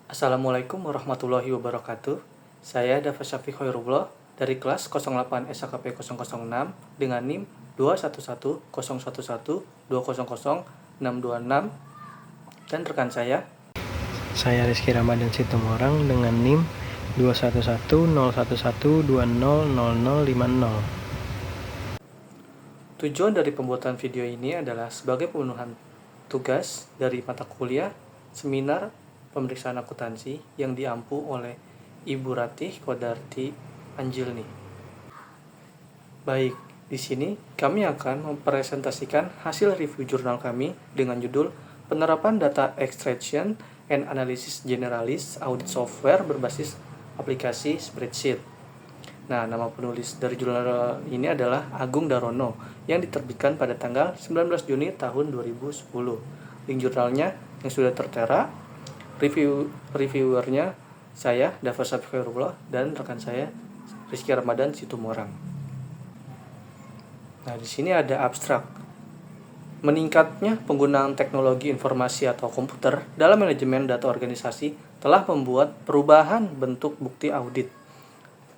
Assalamualaikum warahmatullahi wabarakatuh. Saya Dafa Syafiq Khairullah dari kelas 08 SKP 006 dengan NIM 2110112006206 dan rekan saya Rizky Ramadan Situmorang dengan NIM 21101120050. Tujuan dari pembuatan video ini adalah sebagai pemenuhan tugas dari mata kuliah seminar pemeriksaan akuntansi yang diampu oleh Ibu Ratih Kodarti Anjilni. Baik, di sini kami akan mempresentasikan hasil review jurnal kami dengan judul Penerapan Data Extraction and Analysis Generalist Audit Software berbasis aplikasi spreadsheet. Nah, nama penulis dari jurnal ini adalah Agung Darono yang diterbitkan pada tanggal 19 Juni tahun 2010. Link jurnalnya yang sudah tertera, reviewernya saya, Dafa Syafiq Khairullah, dan rekan saya, Rizky Ramadan Situmorang. Nah, di sini ada abstrak. Meningkatnya penggunaan teknologi informasi atau komputer dalam manajemen data organisasi telah membuat perubahan bentuk bukti audit.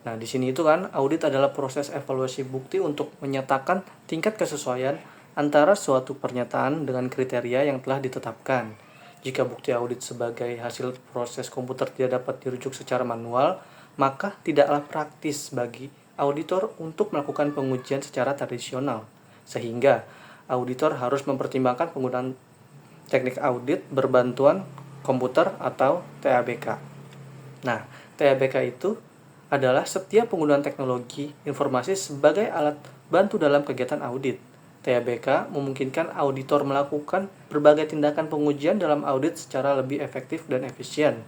Nah, di sini itu kan audit adalah proses evaluasi bukti untuk menyatakan tingkat kesesuaian antara suatu pernyataan dengan kriteria yang telah ditetapkan. Jika bukti audit sebagai hasil proses komputer tidak dapat dirujuk secara manual, maka tidaklah praktis bagi auditor untuk melakukan pengujian secara tradisional, sehingga auditor harus mempertimbangkan penggunaan teknik audit berbantuan komputer atau TABK. Nah, TABK itu adalah setiap penggunaan teknologi informasi sebagai alat bantu dalam kegiatan audit. TABK memungkinkan auditor melakukan berbagai tindakan pengujian dalam audit secara lebih efektif dan efisien.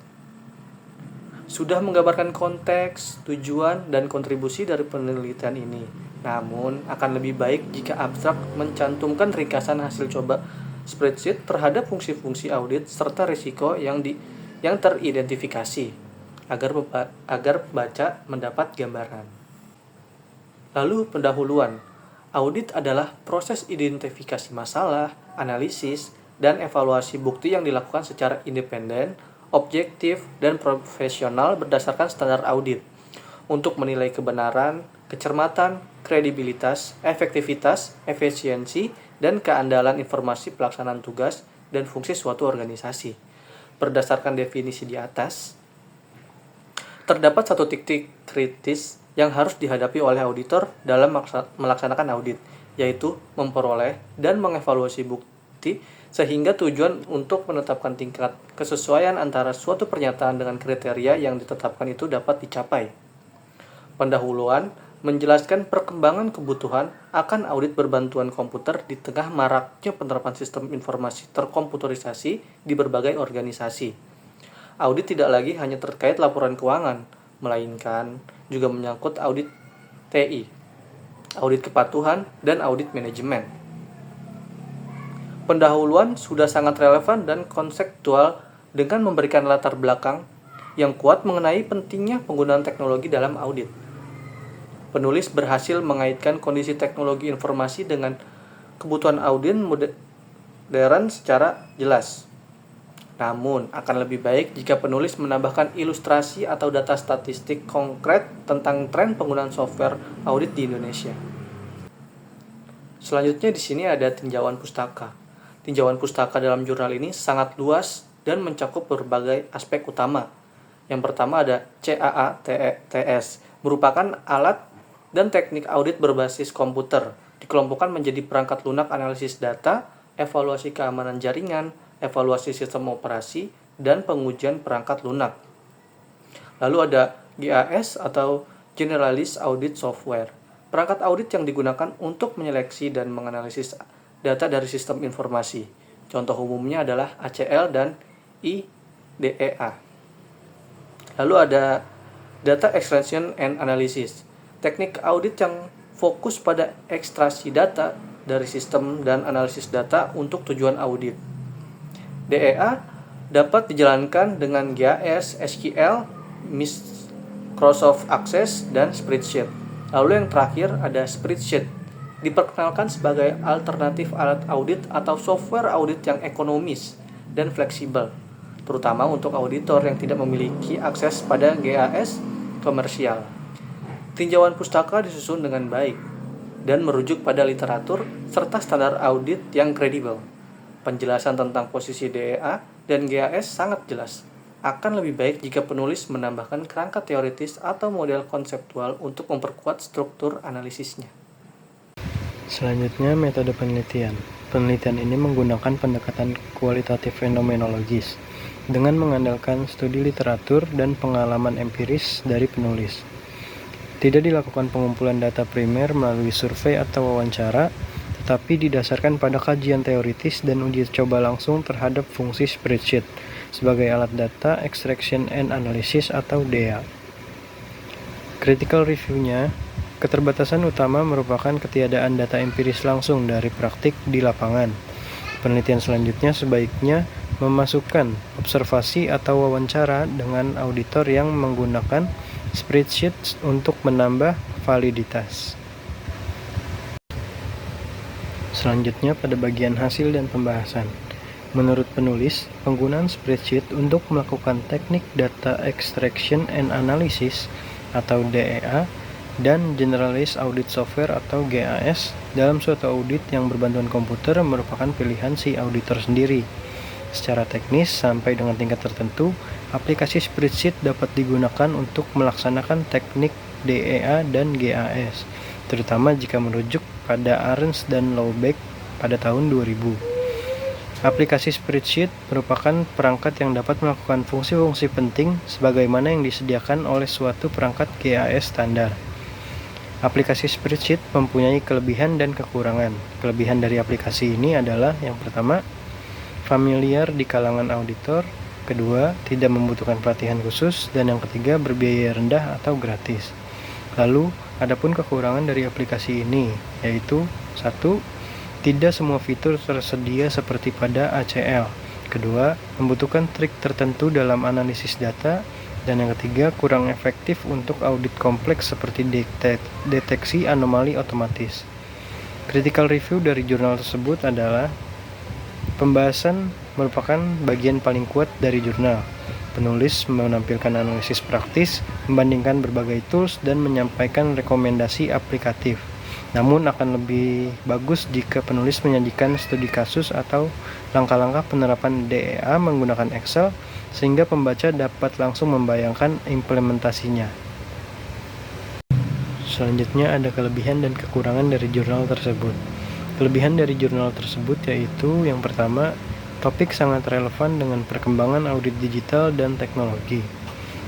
Sudah menggambarkan konteks, tujuan, dan kontribusi dari penelitian ini. Namun, akan lebih baik jika abstrak mencantumkan ringkasan hasil coba spreadsheet terhadap fungsi-fungsi audit serta risiko yang teridentifikasi agar pembaca mendapat gambaran. Lalu pendahuluan. Audit adalah proses identifikasi masalah, analisis, dan evaluasi bukti yang dilakukan secara independen, objektif, dan profesional berdasarkan standar audit untuk menilai kebenaran, kecermatan, kredibilitas, efektivitas, efisiensi, dan keandalan informasi pelaksanaan tugas dan fungsi suatu organisasi. Berdasarkan definisi di atas, terdapat satu titik kritis yang harus dihadapi oleh auditor dalam melaksanakan audit, yaitu memperoleh dan mengevaluasi bukti sehingga tujuan untuk menetapkan tingkat kesesuaian antara suatu pernyataan dengan kriteria yang ditetapkan itu dapat dicapai. Pendahuluan menjelaskan perkembangan kebutuhan akan audit berbantuan komputer di tengah maraknya penerapan sistem informasi terkomputerisasi di berbagai organisasi. Audit tidak lagi hanya terkait laporan keuangan, melainkan juga menyangkut audit TI, audit kepatuhan, dan audit manajemen. Pendahuluan sudah sangat relevan dan konseptual dengan memberikan latar belakang yang kuat mengenai pentingnya penggunaan teknologi dalam audit. Penulis berhasil mengaitkan kondisi teknologi informasi dengan kebutuhan audit modern secara jelas. Namun, akan lebih baik jika penulis menambahkan ilustrasi atau data statistik konkret tentang tren penggunaan software audit di Indonesia. Selanjutnya di sini ada tinjauan pustaka. Tinjauan pustaka dalam jurnal ini sangat luas dan mencakup berbagai aspek utama. Yang pertama ada CAATS, merupakan alat dan teknik audit berbasis komputer. Dikelompokkan menjadi perangkat lunak analisis data, evaluasi keamanan jaringan, evaluasi sistem operasi, dan pengujian perangkat lunak. Lalu ada GAS atau Generalist Audit Software, perangkat audit yang digunakan untuk menyeleksi dan menganalisis data dari sistem informasi. Contoh umumnya adalah ACL dan IDEA. Lalu ada Data Extraction and Analysis, teknik audit yang fokus pada ekstraksi data dari sistem dan analisis data untuk tujuan audit. DEA dapat dijalankan dengan GIS, SQL, Microsoft Access, dan spreadsheet. Lalu yang terakhir ada spreadsheet. Diperkenalkan sebagai alternatif alat audit atau software audit yang ekonomis dan fleksibel, terutama untuk auditor yang tidak memiliki akses pada GAS komersial. Tinjauan pustaka disusun dengan baik dan merujuk pada literatur serta standar audit yang kredibel. Penjelasan tentang posisi DEA dan GAS sangat jelas. Akan lebih baik jika penulis menambahkan kerangka teoritis atau model konseptual untuk memperkuat struktur analisisnya. Selanjutnya, metode penelitian. Penelitian ini menggunakan pendekatan kualitatif fenomenologis dengan mengandalkan studi literatur dan pengalaman empiris dari penulis. Tidak dilakukan pengumpulan data primer melalui survei atau wawancara, tetapi didasarkan pada kajian teoritis dan uji coba langsung terhadap fungsi spreadsheet sebagai alat data extraction and analysis atau DEA. Critical review-nya, keterbatasan utama merupakan ketiadaan data empiris langsung dari praktik di lapangan. Penelitian selanjutnya sebaiknya memasukkan observasi atau wawancara dengan auditor yang menggunakan spreadsheet untuk menambah validitas. Selanjutnya pada bagian hasil dan pembahasan. Menurut penulis, penggunaan spreadsheet untuk melakukan teknik data extraction and analysis atau DEA dan Generalist Audit Software atau GAS dalam suatu audit yang berbantuan komputer merupakan pilihan si auditor sendiri. Secara teknis, sampai dengan tingkat tertentu, aplikasi spreadsheet dapat digunakan untuk melaksanakan teknik DEA dan GAS, terutama jika merujuk pada Arens dan Laubeck pada tahun 2000. Aplikasi spreadsheet merupakan perangkat yang dapat melakukan fungsi-fungsi penting sebagaimana yang disediakan oleh suatu perangkat GAS standar. Aplikasi spreadsheet mempunyai kelebihan dan kekurangan. Kelebihan dari aplikasi ini adalah yang pertama, familiar di kalangan auditor, kedua, tidak membutuhkan pelatihan khusus, dan yang ketiga, berbiaya rendah atau gratis. Lalu, adapun kekurangan dari aplikasi ini, yaitu 1. Tidak semua fitur tersedia seperti pada ACL. Kedua, membutuhkan trik tertentu dalam analisis data. Dan yang ketiga, kurang efektif untuk audit kompleks seperti deteksi anomali otomatis. Critical review dari jurnal tersebut adalah pembahasan merupakan bagian paling kuat dari jurnal. Penulis menampilkan analisis praktis, membandingkan berbagai tools, dan menyampaikan rekomendasi aplikatif. Namun akan lebih bagus jika penulis menyajikan studi kasus atau langkah-langkah penerapan DEA menggunakan Excel sehingga pembaca dapat langsung membayangkan implementasinya. Selanjutnya ada kelebihan dan kekurangan dari jurnal tersebut. Kelebihan dari jurnal tersebut yaitu yang pertama, topik sangat relevan dengan perkembangan audit digital dan teknologi.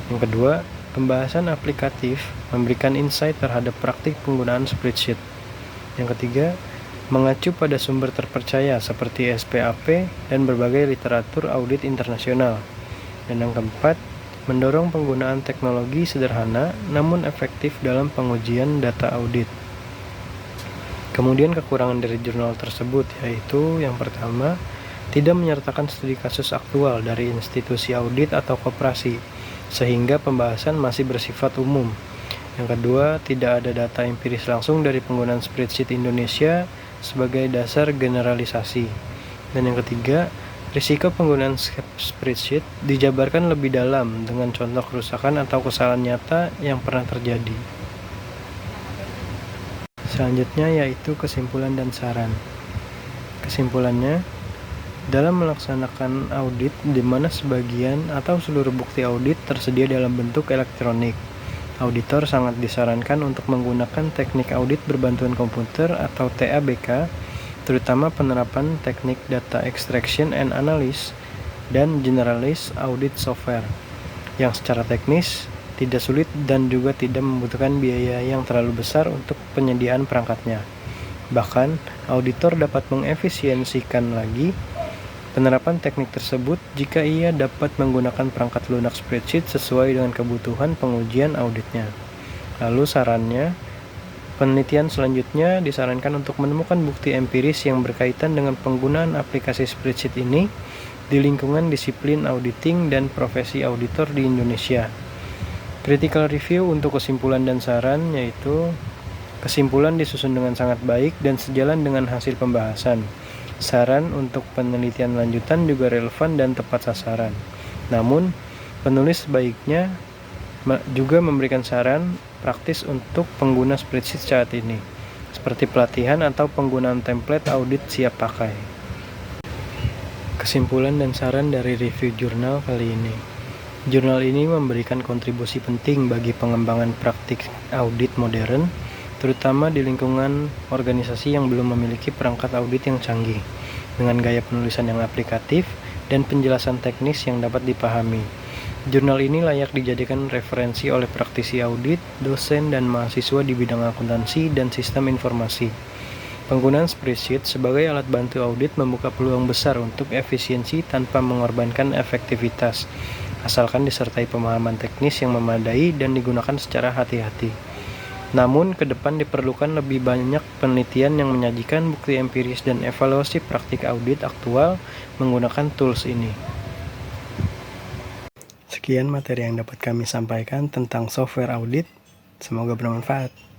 Yang kedua, pembahasan aplikatif memberikan insight terhadap praktik penggunaan spreadsheet. Yang ketiga, mengacu pada sumber terpercaya seperti SPAP dan berbagai literatur audit internasional. Dan yang keempat, mendorong penggunaan teknologi sederhana namun efektif dalam pengujian data audit. Kemudian kekurangan dari jurnal tersebut yaitu yang pertama, tidak menyertakan studi kasus aktual dari institusi audit atau koperasi, sehingga pembahasan masih bersifat umum. Yang kedua, tidak ada data empiris langsung dari penggunaan spreadsheet Indonesia sebagai dasar generalisasi. Dan yang ketiga, risiko penggunaan spreadsheet dijabarkan lebih dalam dengan contoh kerusakan atau kesalahan nyata yang pernah terjadi. Selanjutnya yaitu kesimpulan dan saran. Kesimpulannya, dalam melaksanakan audit di mana sebagian atau seluruh bukti audit tersedia dalam bentuk elektronik, auditor sangat disarankan untuk menggunakan teknik audit berbantuan komputer atau TABK, terutama penerapan teknik data extraction and analysis dan generalist audit software, yang secara teknis tidak sulit dan juga tidak membutuhkan biaya yang terlalu besar untuk penyediaan perangkatnya. Bahkan, auditor dapat mengefisiensikan lagi penerapan teknik tersebut jika ia dapat menggunakan perangkat lunak spreadsheet sesuai dengan kebutuhan pengujian auditnya. Lalu sarannya, penelitian selanjutnya disarankan untuk menemukan bukti empiris yang berkaitan dengan penggunaan aplikasi spreadsheet ini di lingkungan disiplin auditing dan profesi auditor di Indonesia. Critical review untuk kesimpulan dan saran yaitu kesimpulan disusun dengan sangat baik dan sejalan dengan hasil pembahasan. Saran untuk penelitian lanjutan juga relevan dan tepat sasaran. Namun, penulis sebaiknya juga memberikan saran praktis untuk pengguna spreadsheet saat ini, seperti pelatihan atau penggunaan template audit siap pakai. Kesimpulan dan saran dari review jurnal kali ini. Jurnal ini memberikan kontribusi penting bagi pengembangan praktik audit modern, terutama di lingkungan organisasi yang belum memiliki perangkat audit yang canggih, dengan gaya penulisan yang aplikatif dan penjelasan teknis yang dapat dipahami. Jurnal ini layak dijadikan referensi oleh praktisi audit, dosen, dan mahasiswa di bidang akuntansi dan sistem informasi. Penggunaan spreadsheet sebagai alat bantu audit membuka peluang besar untuk efisiensi tanpa mengorbankan efektivitas, asalkan disertai pemahaman teknis yang memadai dan digunakan secara hati-hati. Namun, ke depan diperlukan lebih banyak penelitian yang menyajikan bukti empiris dan evaluasi praktik audit aktual menggunakan tools ini. Sekian materi yang dapat kami sampaikan tentang software audit. Semoga bermanfaat.